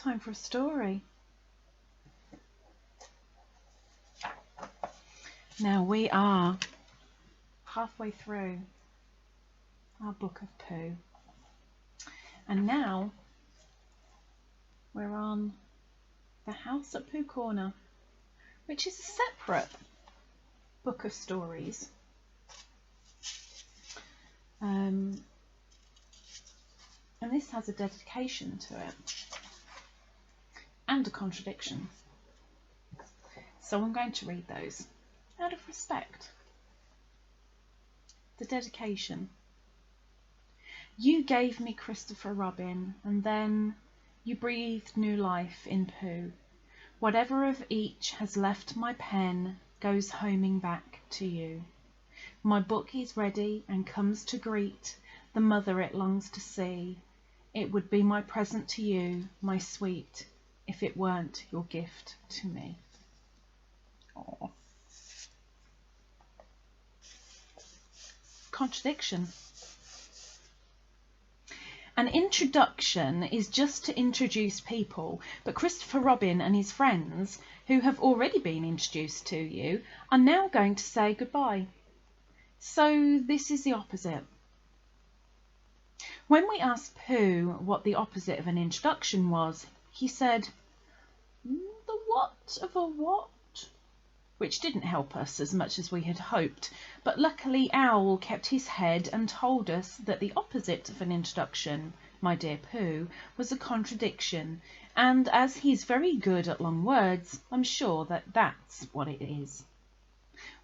Time for a story. Now we are halfway through our book of Pooh, and now we're on the house at Pooh Corner, which is a separate book of stories. And this has a dedication to it and a contradiction. So I'm going to read those out of respect. The dedication. You gave me Christopher Robin, and then you breathed new life in Pooh. Whatever of each has left my pen goes homing back to you. My book is ready and comes to greet the mother it longs to see. It would be my present to you, my sweet, if it weren't your gift to me. Aww. Contradiction. An introduction is just to introduce people, but Christopher Robin and his friends, who have already been introduced to you, are now going to say goodbye. So this is the opposite. When we asked Pooh what the opposite of an introduction was, he said, "The what of a what?" Which didn't help us as much as we had hoped, but luckily Owl kept his head and told us that the opposite of an introduction, my dear Pooh, was a contradiction, and as he's very good at long words, I'm sure that that's what it is.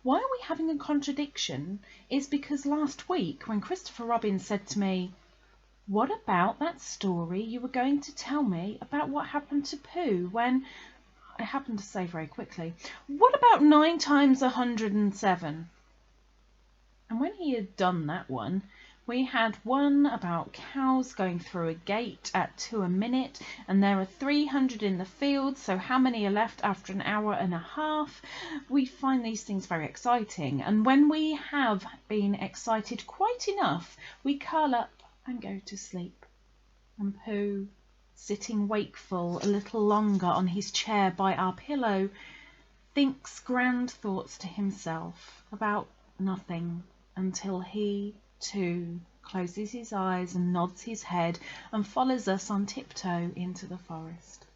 Why are we having a contradiction is because last week when Christopher Robin said to me, "What about that story you were going to tell me about what happened to Pooh when..." I happened to say very quickly, "What about 9 times 107? And when he had done that one, we had one about cows going through a gate at 2 a minute, and there are 300 in the field, so how many are left after an hour and a half? We find these things very exciting, and when we have been excited quite enough, we curl up and go to sleep. And Pooh, sitting wakeful a little longer on his chair by our pillow, thinks grand thoughts to himself about nothing until he, too, closes his eyes and nods his head and follows us on tiptoe into the forest.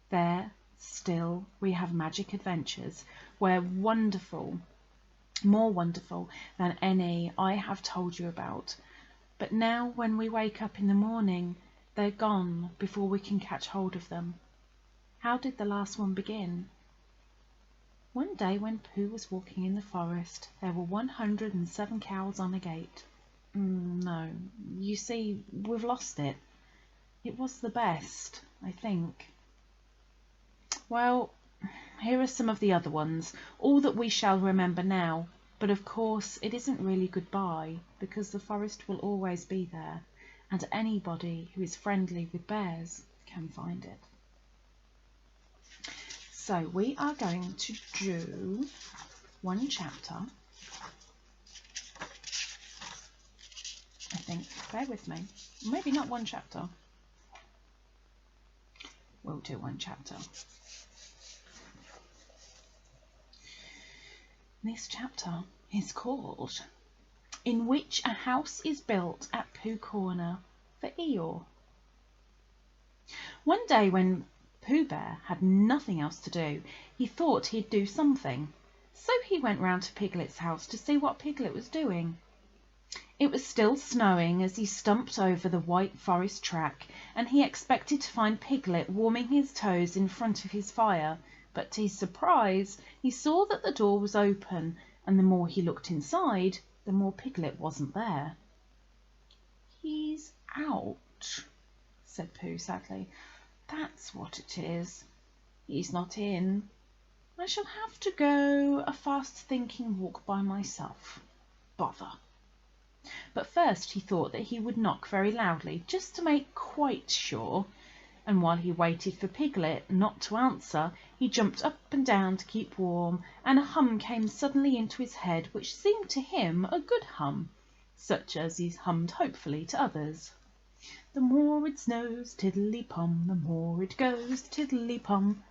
There, still, we have magic adventures, where wonderful, more wonderful than any I have told you about. But now, when we wake up in the morning, they're gone before we can catch hold of them. How did the last one begin? One day when Pooh was walking in the forest, there were 107 cows on a gate. No, you see, we've lost it. It was the best, I think. Well, here are some of the other ones, all that we shall remember now. But of course it isn't really goodbye, because the forest will always be there, and anybody who is friendly with bears can find it. So we are going to do one chapter, I think. Bear with me. Maybe not one chapter. We'll do one chapter. This chapter is called "In Which a House is Built at Pooh Corner for Eeyore." One day when Pooh Bear had nothing else to do, he thought he'd do something. So he went round to Piglet's house to see what Piglet was doing. It was still snowing as he stumped over the white forest track, and he expected to find Piglet warming his toes in front of his fire, but to his surprise he saw that the door was open, and the more he looked inside, the more Piglet wasn't there. "He's out," said Pooh sadly. "That's what it is. He's not in. I shall have to go a fast-thinking walk by myself. Bother." But first he thought that he would knock very loudly, just to make quite sure, and while he waited for Piglet not to answer, he jumped up and down to keep warm, and a hum came suddenly into his head which seemed to him a good hum, such as is hummed hopefully to others. The more it snows, tiddly-pom, the more it goes, tiddly-pom.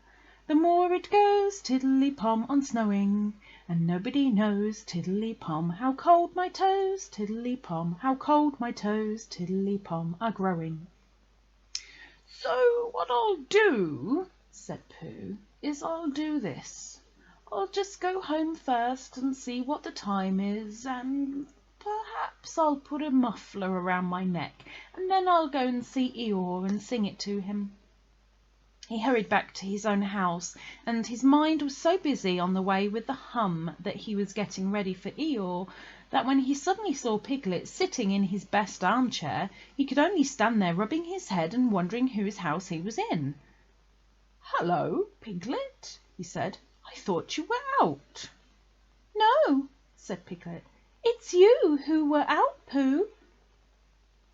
The more it goes, tiddly-pom, on snowing, and nobody knows, tiddly-pom, how cold my toes, tiddly-pom, how cold my toes, tiddly-pom, are growing. So what I'll do, said Pooh, is I'll do this. I'll just go home first and see what the time is, and perhaps I'll put a muffler around my neck, and then I'll go and see Eeyore and sing it to him. He hurried back to his own house, and his mind was so busy on the way with the hum that he was getting ready for Eeyore, that when he suddenly saw Piglet sitting in his best armchair, he could only stand there rubbing his head and wondering whose house he was in. "Hello, Piglet," he said. "I thought you were out." "No," said Piglet. "It's you who were out, Pooh."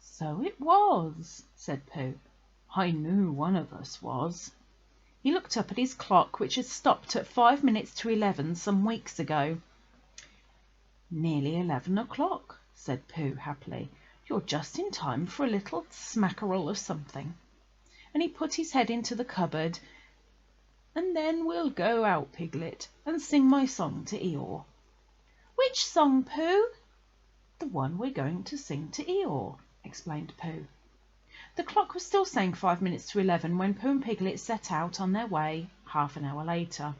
"So it was," said Pooh. "I knew one of us was." He looked up at his clock, which had stopped at 5 minutes to 11 some weeks ago. "Nearly 11 o'clock," said Pooh happily. "You're just in time for a little smackerel of something." And he put his head into the cupboard. "And then we'll go out, Piglet, and sing my song to Eeyore." "Which song, Pooh?" "The one we're going to sing to Eeyore," explained Pooh. The clock was still saying 5 minutes to 11 when Pooh and Piglet set out on their way half an hour later.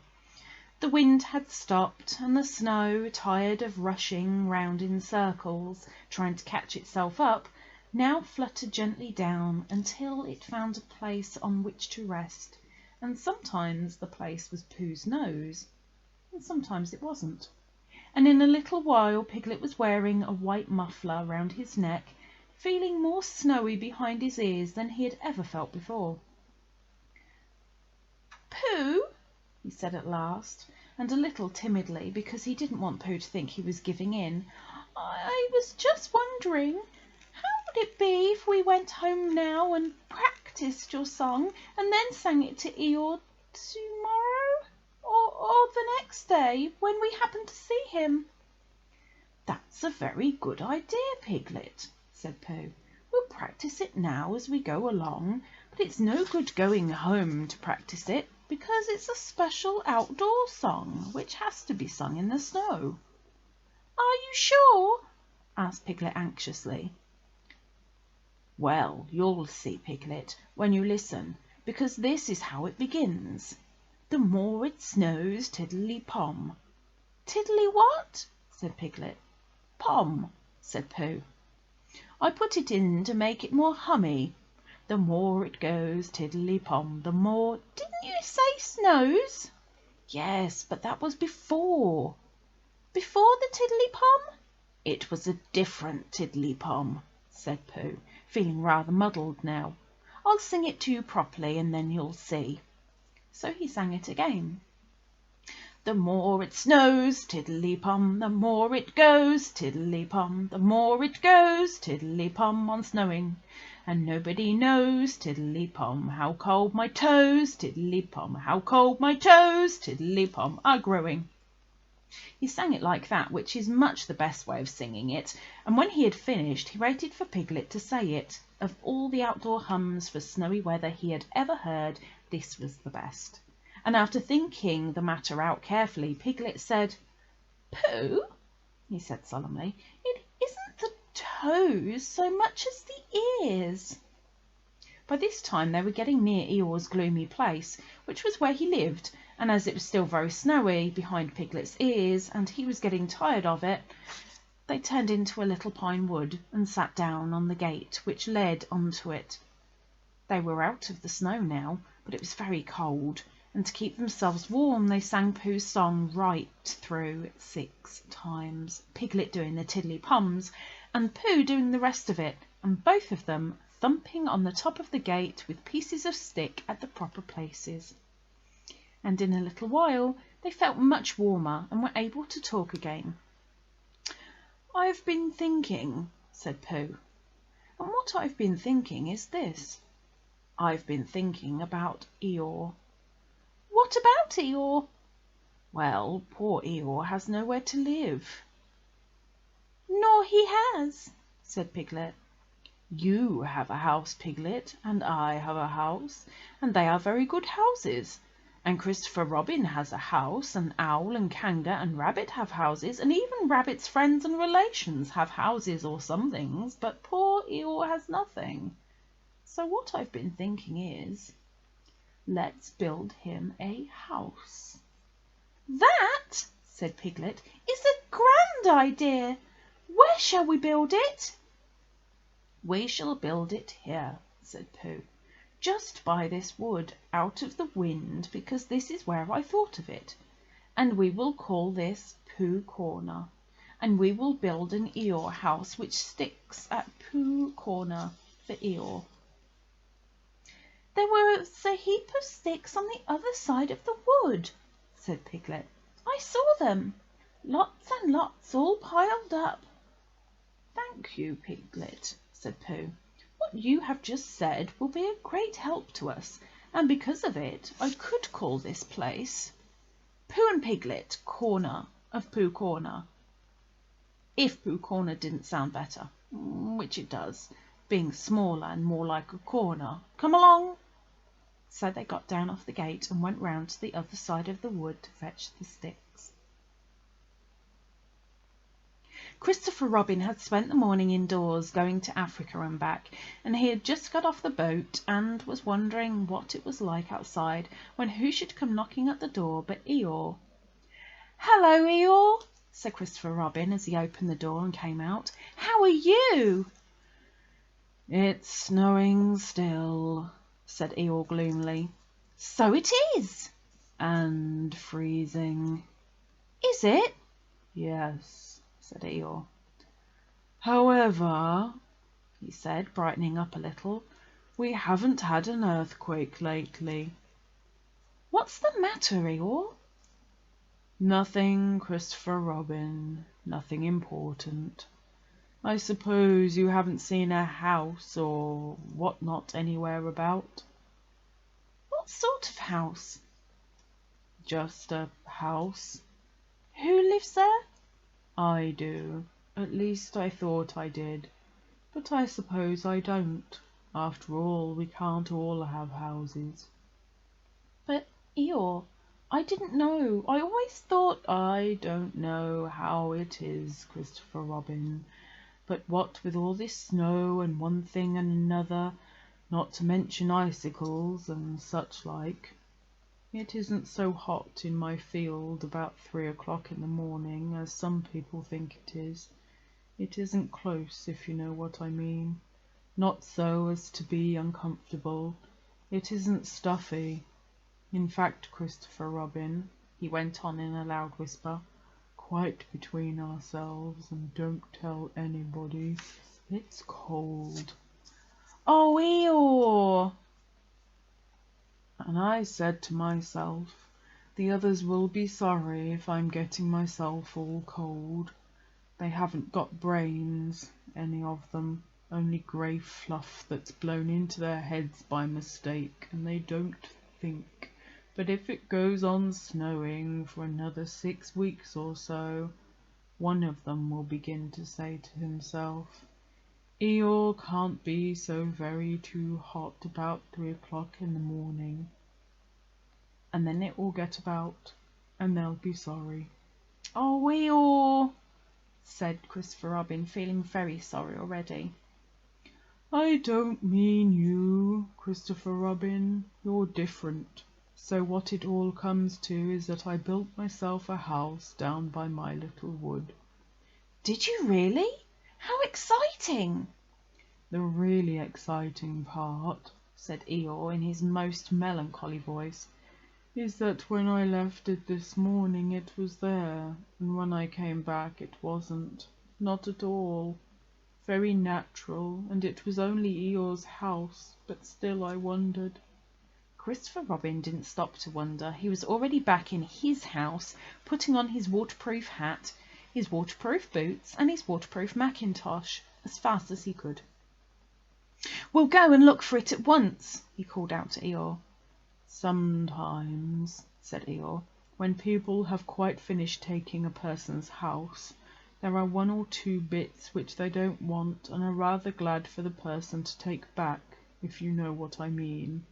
The wind had stopped, and the snow, tired of rushing round in circles, trying to catch itself up, now fluttered gently down until it found a place on which to rest, and sometimes the place was Pooh's nose, and sometimes it wasn't. And in a little while Piglet was wearing a white muffler round his neck, feeling more snowy behind his ears than he had ever felt before. "Pooh," he said at last, and a little timidly, because he didn't want Pooh to think he was giving in, "I was just wondering, how would it be if we went home now and practised your song and then sang it to Eeyore tomorrow, or the next day when we happen to see him?" "That's a very good idea, Piglet," said Pooh. "We'll practise it now as we go along, but it's no good going home to practise it, because it's a special outdoor song which has to be sung in the snow." "Are you sure?" asked Piglet anxiously. "Well, you'll see, Piglet, when you listen, because this is how it begins. The more it snows, tiddly-pom." "Tiddly what?" said Piglet. "Pom," said Pooh. "I put it in to make it more hummy. The more it goes, tiddly-pom, the more—" "Didn't you say snows?" "Yes, but that was before." "Before the tiddly-pom?" "It was a different tiddly-pom," said Pooh, feeling rather muddled now. "I'll sing it to you properly, and then you'll see." So he sang it again. The more it snows, tiddly-pom, the more it goes, tiddly-pom, the more it goes, tiddly-pom, on snowing. And nobody knows, tiddly-pom, how cold my toes, tiddly-pom, how cold my toes, tiddly-pom, are growing. He sang it like that, which is much the best way of singing it, and when he had finished he waited for Piglet to say it. Of all the outdoor hums for snowy weather he had ever heard, this was the best. And after thinking the matter out carefully, Piglet said, "Pooh," he said solemnly, "it isn't the toes so much as the ears." By this time they were getting near Eeyore's gloomy place, which was where he lived, and as it was still very snowy behind Piglet's ears, and he was getting tired of it, they turned into a little pine wood and sat down on the gate which led onto it. They were out of the snow now, but it was very cold, and to keep themselves warm they sang Pooh's song right through 6 times, Piglet doing the tiddly-poms, and Pooh doing the rest of it, and both of them thumping on the top of the gate with pieces of stick at the proper places. And in a little while they felt much warmer and were able to talk again. "I've been thinking," said Pooh, "and what I've been thinking is this. I've been thinking about Eeyore." "What about Eeyore?" "Well, poor Eeyore has nowhere to live." "Nor he has," said Piglet. You have a house, Piglet, and I have a house, and they are very good houses. And Christopher Robin has a house, and Owl and Kanga and Rabbit have houses, and even Rabbit's friends and relations have houses or some things, but poor Eeyore has nothing. So what I've been thinking is, let's build him a house." "That," said Piglet, "is a grand idea. Where shall we build it?" "We shall build it here," said Pooh, "just by this wood, out of the wind, because this is where I thought of it. And we will call this Pooh Corner, and we will build an Eeyore house which sticks at Pooh Corner for Eeyore." "There was a heap of sticks on the other side of the wood," said Piglet. "I saw them. Lots and lots, all piled up." "Thank you, Piglet," said Pooh. "What you have just said will be a great help to us, and because of it I could call this place Pooh and Piglet Corner of Pooh Corner, if Pooh Corner didn't sound better, which it does, being smaller and more like a corner. Come along." So they got down off the gate and went round to the other side of the wood to fetch the sticks. Christopher Robin had spent the morning indoors going to Africa and back, and he had just got off the boat and was wondering what it was like outside when who should come knocking at the door but Eeyore. "Hello, Eeyore," said Christopher Robin as he opened the door and came out. "How are you?" "It's snowing still," said Eeyore gloomily. "So it is." "And freezing." "Is it?" "Yes," said Eeyore. "However," he said, brightening up a little, "we haven't had an earthquake lately." "What's the matter, Eeyore?" "Nothing, Christopher Robin, nothing important. I suppose you haven't seen a house or what not anywhere about?" "What sort of house?" "Just a house." "Who lives there?" "I do. At least I thought I did. But I suppose I don't. After all, we can't all have houses." "But, Eeyore, I didn't know. I always thought—" "I don't know how it is, Christopher Robin, but what with all this snow and one thing and another, not to mention icicles and such like, it isn't so hot in my field about 3 o'clock in the morning as some people think it is. It isn't close, if you know what I mean. Not so as to be uncomfortable. It isn't stuffy. In fact, Christopher Robin," he went on in a loud whisper, "quite between ourselves, and don't tell anybody, it's cold." "Oh, Eeyore!" And I said to myself, the others will be sorry if I'm getting myself all cold. They haven't got brains, any of them, only grey fluff that's blown into their heads by mistake, and they don't think. But if it goes on snowing for another 6 weeks or so, one of them will begin to say to himself, Eeyore can't be so very too hot about 3 o'clock in the morning. And then it will get about, and they'll be sorry. "Oh, Eeyore!" said Christopher Robin, feeling very sorry already. "I don't mean you, Christopher Robin. You're different. So what it all comes to is that I built myself a house down by my little wood." "Did you really? How exciting!" "The really exciting part," said Eeyore in his most melancholy voice, "is that when I left it this morning it was there, and when I came back it wasn't. Not at all. Very natural, and it was only Eeyore's house, but still I wondered." Christopher Robin didn't stop to wonder. He was already back in his house, putting on his waterproof hat, his waterproof boots, and his waterproof mackintosh as fast as he could. "We'll go and look for it at once," he called out to Eeyore. "Sometimes," said Eeyore, "when people have quite finished taking a person's house, There are one or two bits which they don't want and are rather glad for the person to take back, if you know what I mean.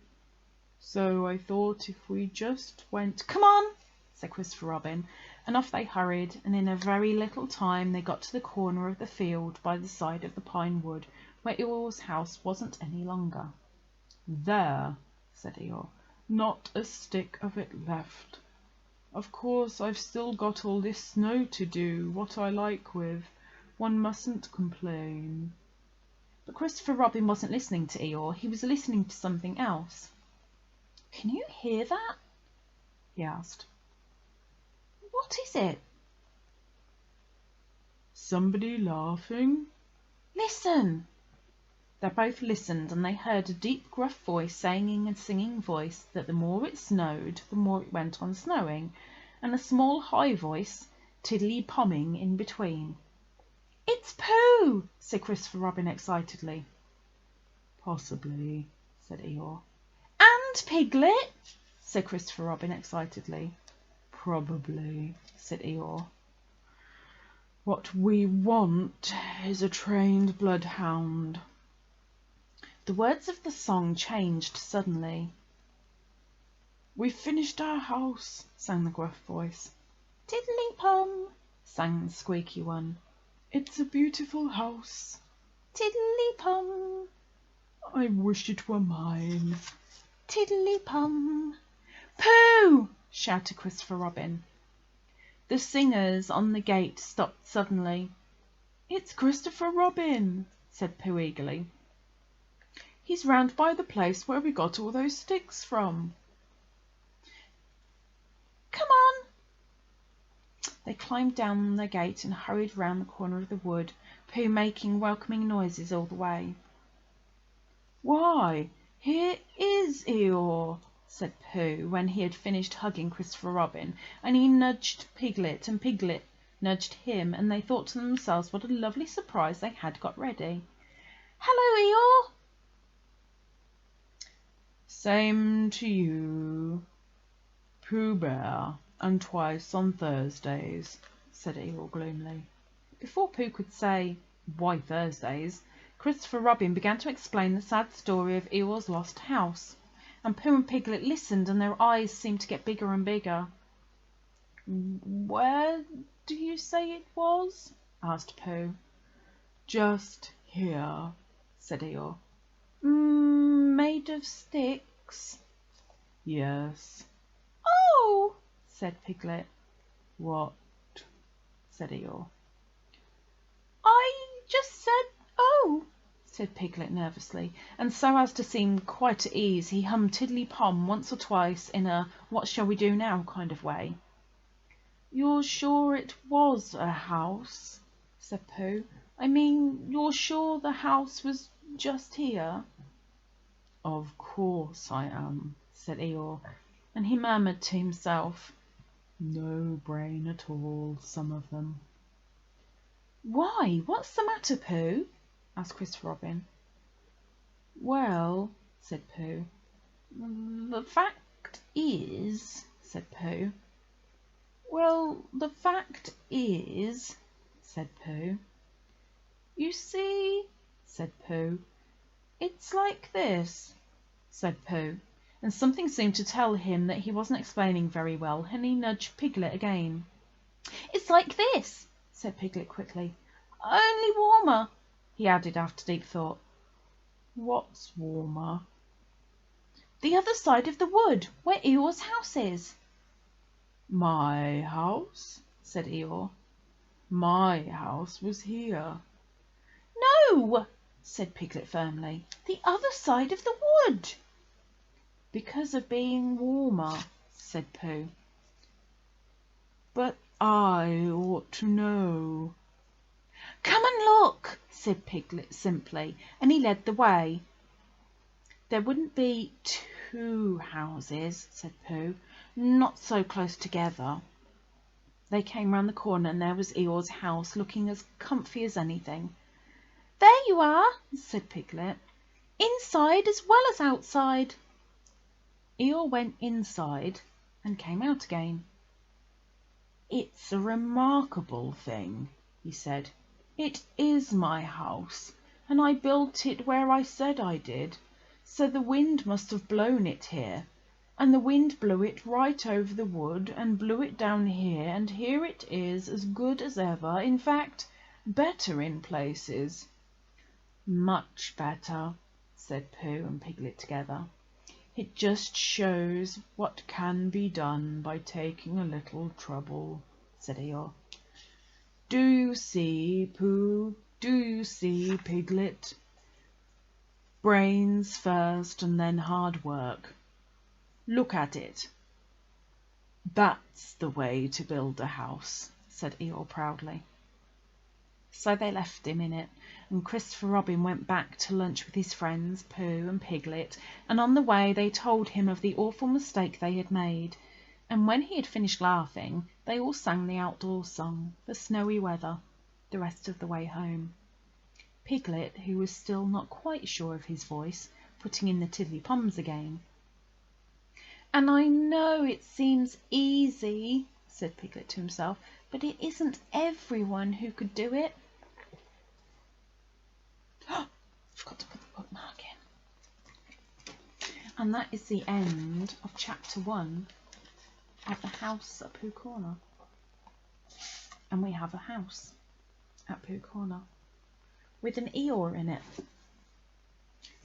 So I thought if we just went—" "Come on," said Christopher Robin, and off they hurried, and in a very little time they got to the corner of the field by the side of the pine wood, where Eeyore's house wasn't any longer. "There," said Eeyore, "not a stick of it left. Of course I've still got all this snow to do what I like with. One mustn't complain." But Christopher Robin wasn't listening to Eeyore, he was listening to something else. "Can you hear that?" he asked. "What is it?" "Somebody laughing?" "Listen!" They both listened, and they heard a deep, gruff voice saying in a singing voice that the more it snowed, the more it went on snowing, and a small, high voice, tiddly-pomming in between. "It's Pooh!" said Christopher Robin excitedly. "Possibly," said Eeyore. "And Piglet!" said Christopher Robin excitedly. "Probably," said Eeyore. "What we want is a trained bloodhound." The words of the song changed suddenly. "We've finished our house," sang the gruff voice. "Tiddly-pom," sang the squeaky one. "It's a beautiful house." "Tiddly-pom." "I wish it were mine." "Tiddly-pom." "Pooh!" shouted Christopher Robin. The singers on the gate stopped suddenly. "It's Christopher Robin," said Pooh eagerly. "He's round by the place where we got all those sticks from." "Come on." They climbed down the gate and hurried round the corner of the wood, Pooh making welcoming noises all the way. "Why, here is Eeyore," said Pooh, when he had finished hugging Christopher Robin, and he nudged Piglet, and Piglet nudged him, and they thought to themselves what a lovely surprise they had got ready. "Hello, Eeyore." "Same to you, Pooh Bear, and twice on Thursdays," said Eeyore gloomily. Before Pooh could say, "Why Thursdays?" Christopher Robin began to explain the sad story of Eeyore's lost house, and Pooh and Piglet listened, and their eyes seemed to get bigger and bigger. "Where do you say it was?" asked Pooh. "Just here," said Eeyore. "Made of sticks?" "Yes." "Oh!" said Piglet. "What?" said Eeyore. "I just said, oh," said Piglet nervously, and so as to seem quite at ease he hummed Tiddly-Pom once or twice in a "what shall we do now" kind of way. "You're sure it was a house?" said Pooh. "I mean, you're sure the house was just here?" "Of course I am," said Eeyore, and he murmured to himself, "No brain at all, some of them." "Why, what's the matter, Pooh?" asked Christopher Robin. "Well," said Pooh, "The fact is," said Pooh. "Well, the fact is," said Pooh. "You see," said Pooh. "it's like this," said Pooh, and something seemed to tell him that he wasn't explaining very well, and he nudged Piglet again. "It's like this," said Piglet quickly. "Only warmer," he added after deep thought. "What's warmer?" "The other side of the wood, where Eeyore's house is." "My house?" said Eeyore. "My house was here." "No," said Piglet firmly. "The other side of the wood." "Because of being warmer," said Pooh. "But I ought to know." "Come and look," said Piglet simply, and he led the way. "There wouldn't be two houses," said Pooh, "not so close together." They came round the corner, and there was Eeyore's house, looking as comfy as anything. "There you are," said Piglet, "inside as well as outside." Eeyore went inside and came out again. "It's a remarkable thing," he said. "It is my house, and I built it where I said I did, so the wind must have blown it here, and the wind blew it right over the wood and blew it down here, and here it is as good as ever, in fact, better in places." "Much better," said Pooh and Piglet together. "It just shows what can be done by taking a little trouble," said Eeyore. "Do you see, Pooh? Do you see, Piglet? Brains first and then hard work. Look at it." "That's the way to build a house," said Eeyore proudly. So they left him in it, and Christopher Robin went back to lunch with his friends, Pooh and Piglet, and on the way they told him of the awful mistake they had made, and when he had finished laughing, they all sang the outdoor song, The Snowy Weather, the rest of the way home. Piglet, who was still not quite sure of his voice, putting in the tiddly-pums again. "And I know it seems easy," said Piglet to himself, "but it isn't everyone who could do it." Forgot to put the bookmark in. And that is the end of chapter 1 of The House at Pooh Corner. And we have a house at Pooh Corner with an Eeyore in it,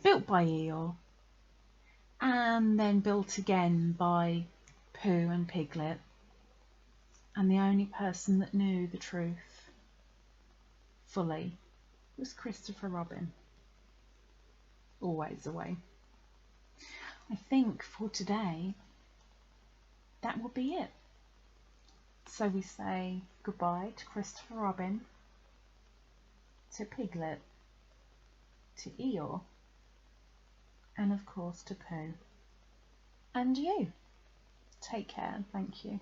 built by Eeyore, and then built again by Pooh and Piglet. And the only person that knew the truth fully was Christopher Robin. Always away. I think for today that will be it. So we say goodbye to Christopher Robin, to Piglet, to Eeyore, and of course to Pooh. And you. Take care and thank you.